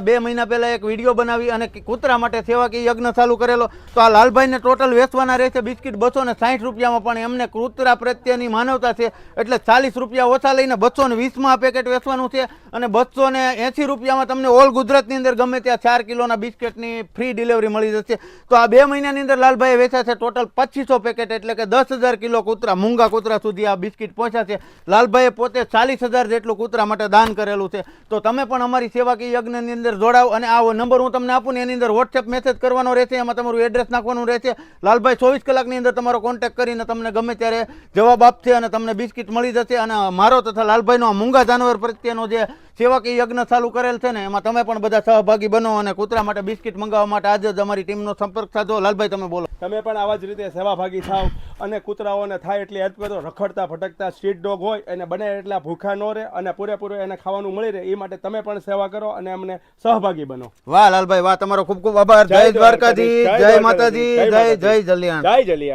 2 મહિના પહેલા એક વિડીયો બનાવી અને કૂતરા માટે સેવાકીય યજ્ઞ ચાલુ કરેલો. તો આ લાલભાઈને ટોટલ વેચવાના રહેશે બિસ્કિટ 260 રૂપિયામાં, પણ એમને કૂતરા પ્રત્યેની માનવતા છે એટલે 40 રૂપિયા ઓછા લઈને 220માં આ પેકેટ વેચવાનું છે. અને 280 રૂપિયામાં તમને ઓલ ગુજરાતની અંદર ગમે ત્યાં 4 કિલોના બિસ્કિટની ફ્રી ડિલિવરી મળી જશે. તો આ 2 મહિનાની અંદર લાલભાઈએ વેચ્યા છે ટોટલ 2500 પેકેટ, એટલે કે 10,000 કિલો કૂતરા, મૂંગા કૂતરા સુધી આ બિસ્કિટ પહોંચ્યા છે. લાલભાઈએ પોતે 40,000 જેટલું કૂતરા માટે દાન કરેલું છે. તો તમે પણ અમારી સેવાકીય યજ્ઞની અંદર જોડાવ અને આ નંબર હું તમને આપું ને એની અંદર વોટ્સએપ મેસેજ કરવાનો રહેશે, એમાં તમારું એડ્રેસ નાખવાનું રહેશે. લાલભાઈ 24 કલાકની અંદર તમારો કોન્ટેક્ટ કરીને તમને ગમે ત્યારે જવાબ આપશે અને તમને બિસ્કિટ મળી જશે. અને મારો તથા લાલભાઈનો આ મૂંગા જાનવર પ્રત્યેનો જે સેવાકીય યજ્ઞ ચાલુ કરેલ છે ને એમાં તમે પણ બધા સહભાગી બનો અને કૂતરા માટે બિસ્કિટ મંગાવવા માટે આજે જ અમારી ટીમનો સંપર્ક સાધો. લાલભાઈ તમે બોલો. તમે પણ આવા જ રીતે સેવાભાગી થાવ અને કૂતરાઓને થાય એટલી હેલ્પ કરો. રખડતા ભટકતા સ્ટ્રીટ ડોગ હોય એને બને એટલા ભૂખા ન રહે અને પૂરેપૂરું એને ખાવાનું મળી રહે, એ માટે તમે પણ સેવા કરો અને અમને સહભાગી બનો. વાહ લાલભાઈ વાહ, તમારો ખૂબ ખૂબ આભાર. જય દ્વારકાજી, જય માતાજી, જય જલિયાણ, જય જલિયાણ.